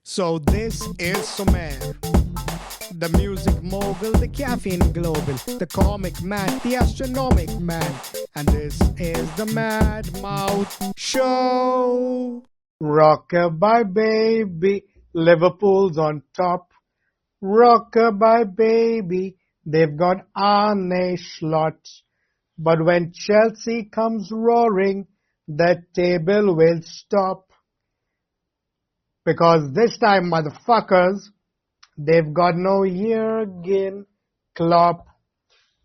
So this is Sumer, the music mogul, the caffeine global, the comic man, the astronomic man, and this is the Mad Mouth Show. Rockabye baby, Liverpool's on top. Rockabye baby, they've got Arne Slot. But when Chelsea comes roaring, the table will stop. Because this time, motherfuckers, they've got no Jurgen Klopp.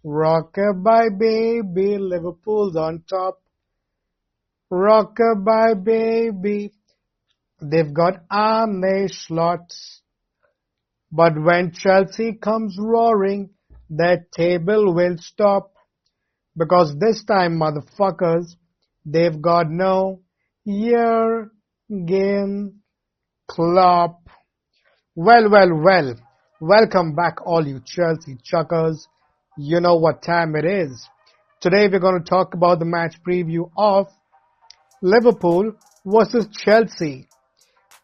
Rockabye baby, Liverpool's on top. Rockabye baby, they've got Arne Slot. But when Chelsea comes roaring, the table will stop. Because this time, motherfuckers, they've got no Jurgen Klopp. Well. Welcome back, all you Chelsea chuckers. You know what time it is. Today we're going to talk about the match preview of Liverpool versus Chelsea.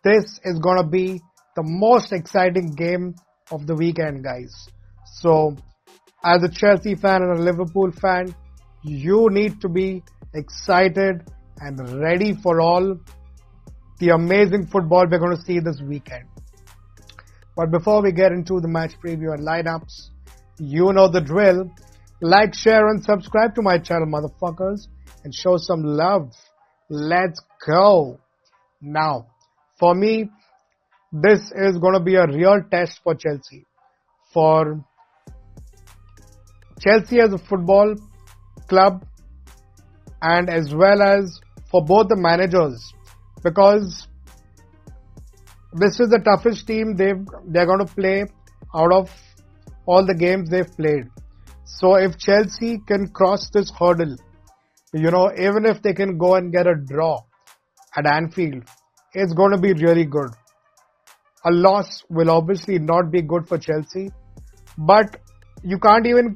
This is going to be the most exciting game of the weekend, guys. So, as a Chelsea fan and a Liverpool fan, you need to be excited and ready for all the amazing football we're going to see this weekend. But before we get into the match preview and lineups, you know the drill. Like, share and subscribe to my channel, motherfuckers, and show some love. Let's go. Now, for me, this is going to be a real test for Chelsea. For Chelsea as a football club and as well as for both the managers. Because this is the toughest team they're going to play out of all the games they've played. So if Chelsea can cross this hurdle, even if they can go and get a draw at Anfield, it's going to be really good. A loss will obviously not be good for Chelsea, but you can't even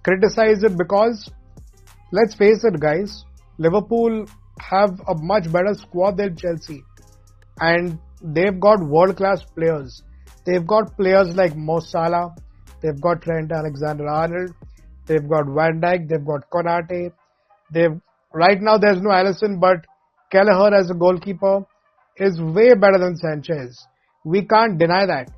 criticize it because, let's face it, guys, Liverpool have a much better squad than Chelsea, and they've got world-class players. They've got players like Mo Salah, they've got Trent Alexander-Arnold, they've got Van Dijk, they've got Konate. Right now there's no Alisson, but Kelleher as a goalkeeper is way better than Sanchez. We can't deny that.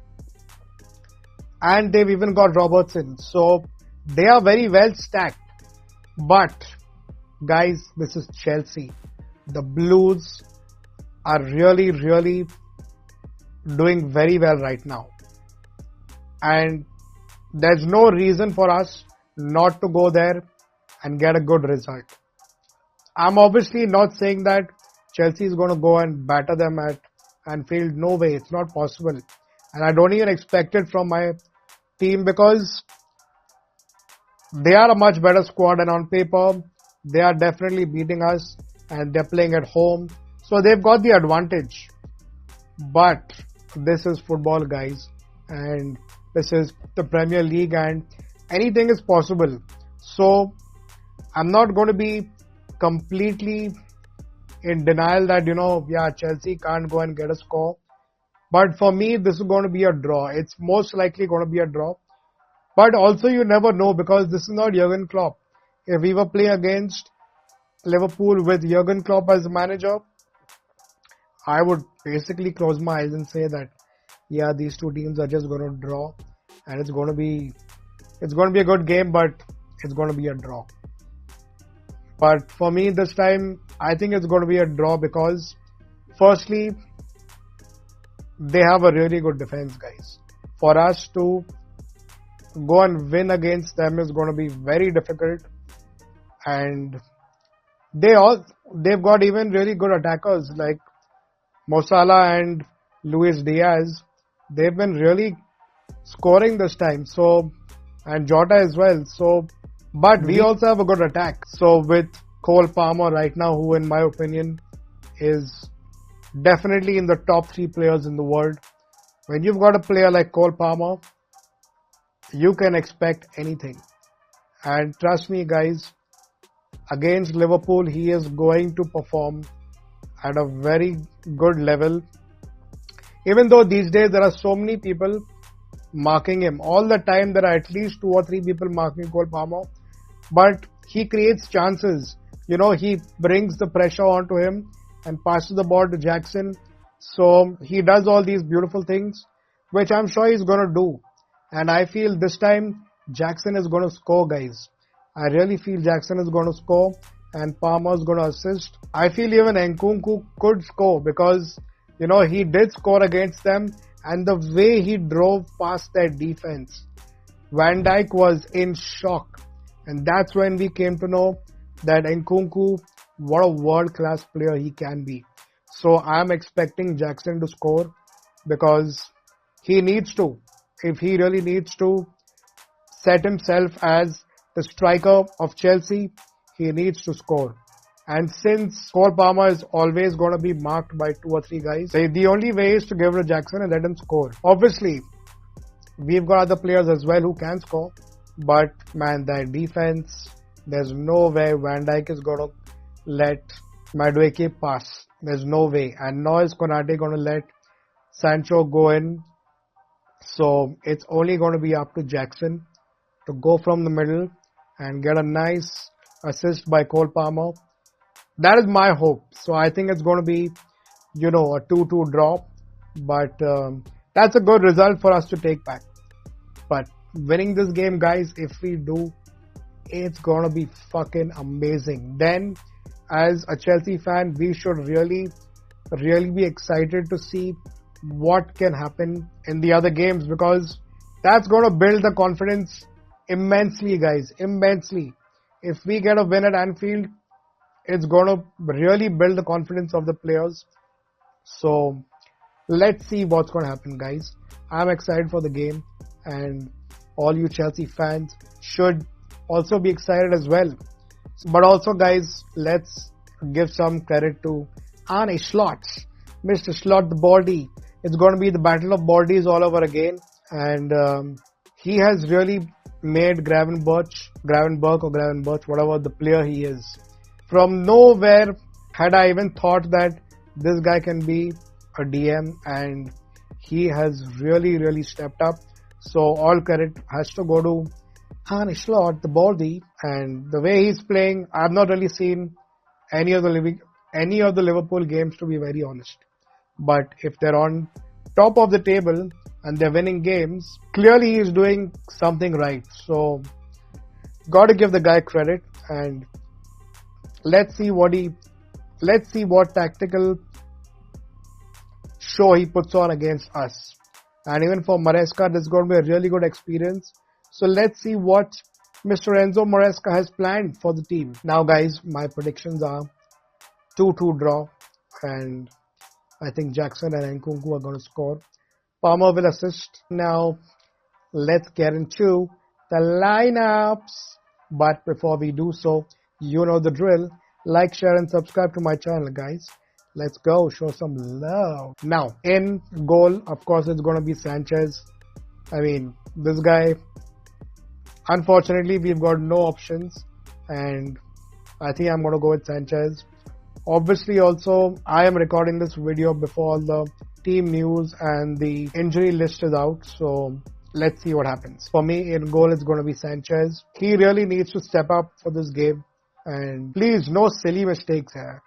And they've even got Robertson. So they are very well stacked. But guys, this is Chelsea. The Blues are really doing very well right now. And there's no reason for us not to go there and get a good result. I'm obviously not saying that Chelsea is going to go and batter them at Anfield. No way, it's not possible. And I don't even expect it from my team because they are a much better squad, and on paper, they are definitely beating us and they're playing at home. So they've got the advantage. But this is football, guys. And this is the Premier League and anything is possible. So I'm not going to be completely in denial that, Chelsea can't go and get a score. But for me, this is going to be a draw. It's most likely going to be a draw. But also you never know because this is not Jurgen Klopp. If we were playing against Liverpool with Jurgen Klopp as the manager, I would basically close my eyes and say that, these two teams are just going to draw, and it's going to be a good game, but it's going to be a draw. But for me this time, I think it's going to be a draw because, firstly, they have a really good defense, guys. For us to go and win against them is going to be very difficult. And they've got even really good attackers like Mo Salah and Luis Diaz. They've been really scoring this time. So, and Jota as well. So, but we also have a good attack. So with Cole Palmer right now, who in my opinion is definitely in the top 3 players in the world. When you've got a player like Cole Palmer, you can expect anything. And trust me, guys, against Liverpool, he is going to perform at a very good level. Even though these days there are so many people marking him. All the time there are at least 2 or 3 people marking Cole Palmer. But he creates chances. He brings the pressure onto him and passes the ball to Jackson. So he does all these beautiful things, which I'm sure he's going to do. And I feel this time Jackson is going to score, guys. I really feel Jackson is going to score and Palmer is going to assist. I feel even Nkunku could score because, he did score against them, and the way he drove past their defense, Van Dijk was in shock. And that's when we came to know that Nkunku, what a world-class player he can be. So I'm expecting Jackson to score because he needs to. If he really needs to set himself as the striker of Chelsea, he needs to score. And since Cole Palmer is always going to be marked by 2 or 3 guys, the only way is to give it to Jackson and let him score. Obviously, we've got other players as well who can score. But man, that defense, there's no way Van Dijk is going to let Madueke pass. There's no way. And nor is Konate going to let Sancho go in. So it's only going to be up to Jackson to go from the middle and get a nice assist by Cole Palmer. That is my hope. So I think it's going to be, a 2-2 draw. But that's a good result for us to take back. But winning this game, guys, if we do, it's going to be fucking amazing. Then, as a Chelsea fan, we should really be excited to see what can happen in the other games, because that's going to build the confidence immensely, guys, immensely. If we get a win at Anfield, it's going to really build the confidence of the players. So let's see what's going to happen, guys. I'm excited for the game, and all you Chelsea fans should also be excited as well. But also, guys, let's give some credit to Arne Slot, Mr. Slot the Baldy. It's going to be the battle of Baldies all over again, and he has really made Gravenberch, whatever the player he is. From nowhere had I even thought that this guy can be a DM, and he has really stepped up. So all credit has to go to Arne Slot, the Baldy, and the way he's playing. I've not really seen any of the Liverpool games, to be very honest. But if they're on top of the table and they're winning games, clearly he's doing something right. So got to give the guy credit, and let's see what tactical show he puts on against us. And even for Maresca, this is going to be a really good experience. So let's see what Mr. Enzo Maresca has planned for the team. Now, guys, my predictions are 2-2 draw, and I think Jackson and Nkunku are going to score. Palmer will assist. Now, let's get into the lineups. But before we do so, you know the drill. Like, share, and subscribe to my channel, guys. Let's go. Show some love. Now, in goal, of course, it's going to be Sanchez. I mean, this guy, unfortunately, we've got no options. And I think I'm going to go with Sanchez. Obviously, also, I am recording this video before the team news and the injury list is out. So, let's see what happens. For me, in goal, it's going to be Sanchez. He really needs to step up for this game. And please, no silly mistakes here.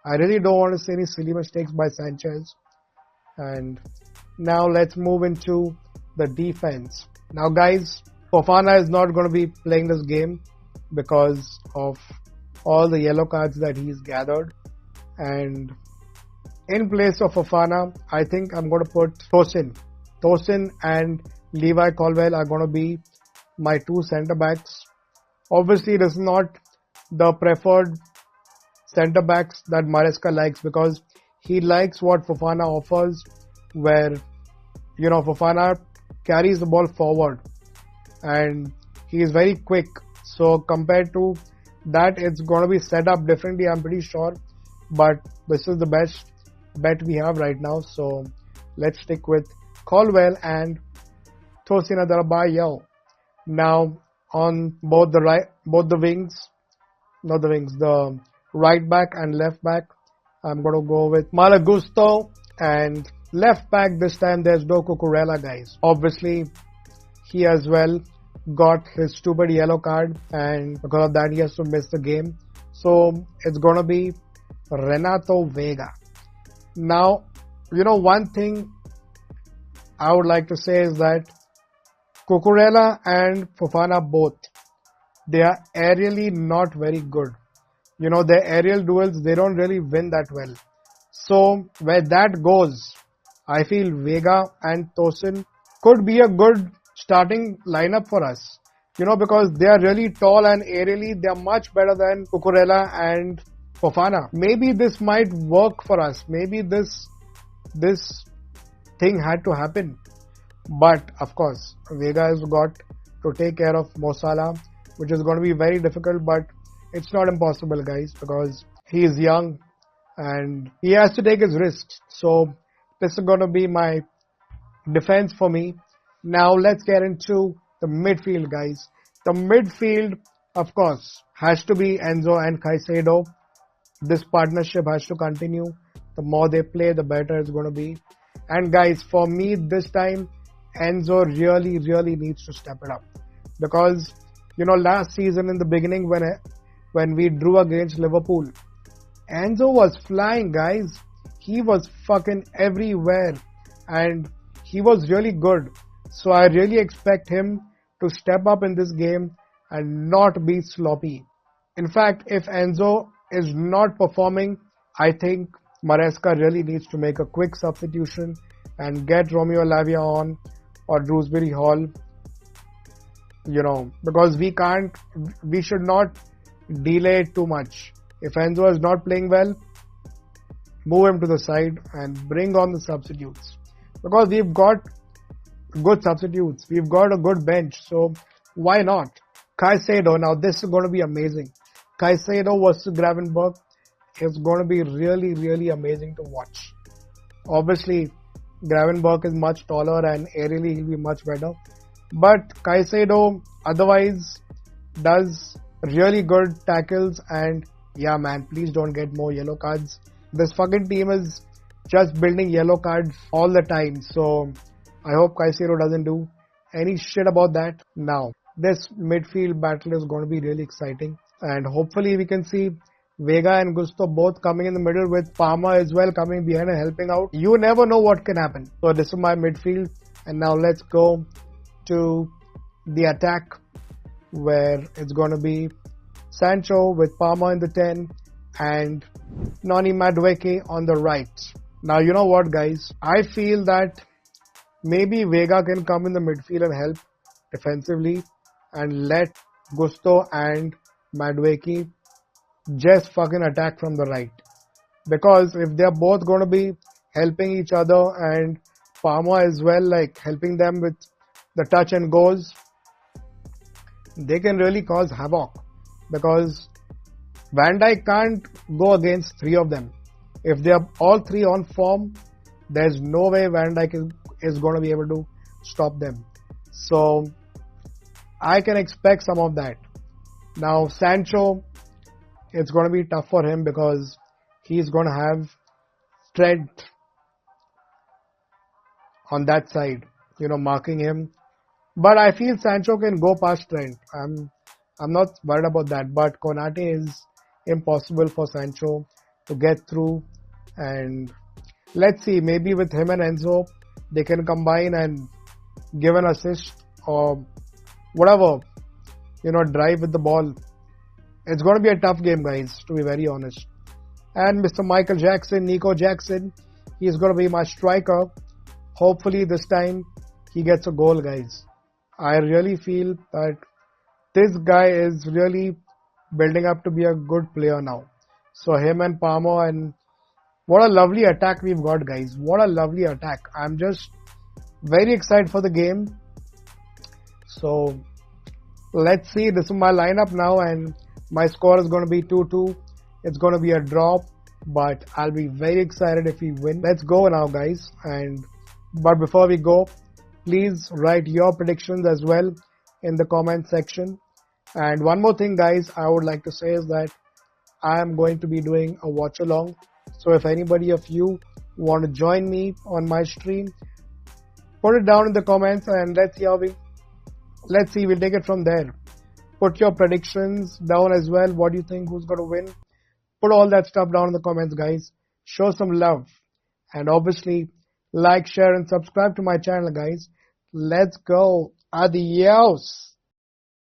I really don't want to see any silly mistakes by Sanchez. And now let's move into the defense. Now, guys, Fofana is not going to be playing this game because of all the yellow cards that he's gathered. And in place of Fofana, I think I'm going to put Tosin. Tosin and Levi Colwill are going to be my 2 centre backs. Obviously, it is not the preferred centre backs that Maresca likes, because he likes what Fofana offers, where Fofana carries the ball forward and he is very quick. So compared to that, it's going to be set up differently, I'm pretty sure. But this is the best bet we have right now. So let's stick with Colwill and Tosin Adarabioyo. Now on the right back and left back, I'm going to go with Malagusto and Left back this time there's no Cucurella, guys. Obviously, he as well got his stupid yellow card, and because of that he has to miss the game. So it's gonna be Renato Vega. Now, one thing I would like to say is that Cucurella and Fofana both, they are aerially not very good. Their aerial duels, they don't really win that well. So where that goes, I feel Vega and Tosin could be a good starting lineup for us. Because they are really tall and aerially they are much better than Cucurella and Fofana. Maybe this might work for us. Maybe this thing had to happen. But of course, Vega has got to take care of Mo Salah, which is going to be very difficult, but it's not impossible, guys, because he is young and he has to take his risks. So this is going to be my defense for me. Now let's get into the midfield, guys. The midfield, of course, has to be Enzo and Caicedo. This partnership has to continue. The more they play, the better it's going to be. And guys, for me this time, Enzo really needs to step it up. Because, last season in the beginning when we drew against Liverpool, Enzo was flying, guys. He was fucking everywhere. And he was really good. So I really expect him to step up in this game and not be sloppy. In fact, if Enzo is not performing, I think Maresca really needs to make a quick substitution and get Romeo Lavia on or Dewsbury Hall, because we should not delay too much. If Enzo is not playing well, move him to the side and bring on the substitutes. Because we've got good substitutes. We've got a good bench. So why not? Caicedo, now this is going to be amazing. Caicedo versus Gravenberch is going to be really amazing to watch. Obviously, Gravenberch is much taller and aerially he'll be much better. But Caicedo otherwise does really good tackles, and yeah man, please don't get more yellow cards. This fucking team is just building yellow cards all the time. So I hope Caicedo doesn't do any shit about that. Now, this midfield battle is going to be really exciting, and hopefully we can see Vega and Gusto both coming in the middle with Palmer as well coming behind and helping out. You never know what can happen. So this is my midfield, and now let's go to the attack, where it's going to be Sancho with Palmer in the 10 and Noni Madueke on the right. Now you know what, guys, I feel that maybe Vega can come in the midfield and help defensively and let Gusto and Madueke just fucking attack from the right. Because if they're both going to be helping each other and Palmer as well, like helping them with the touch and goes, they can really cause havoc. Because Van Dijk can't go against three of them. If they are all three on form, there's no way Van Dijk is going to be able to stop them. So I can expect some of that. Now Sancho, it's going to be tough for him because he's going to have strength on that side, marking him. But I feel Sancho can go past Trent. I'm not worried about that. But Konate is impossible for Sancho to get through. And let's see, maybe with him and Enzo, they can combine and give an assist or whatever, drive with the ball. It's going to be a tough game, guys, to be very honest. And Mr. Michael Jackson, Nico Jackson, he's going to be my striker. Hopefully this time he gets a goal, guys. I really feel that this guy is really building up to be a good player now. So him and Palmer, and what a lovely attack we've got, guys. What a lovely attack. I'm just very excited for the game. So let's see. This is my lineup now, and my score is going to be 2-2. It's going to be a draw, but I'll be very excited if we win. Let's go now, guys. But before we go, please write your predictions as well in the comment section. And one more thing, guys, I would like to say is that I am going to be doing a watch along. So if anybody of you want to join me on my stream, put it down in the comments and let's see, we'll take it from there. Put your predictions down as well. What do you think? Who's going to win? Put all that stuff down in the comments, guys. Show some love. And obviously, like, share, and subscribe to my channel, guys. Let's go. Adios.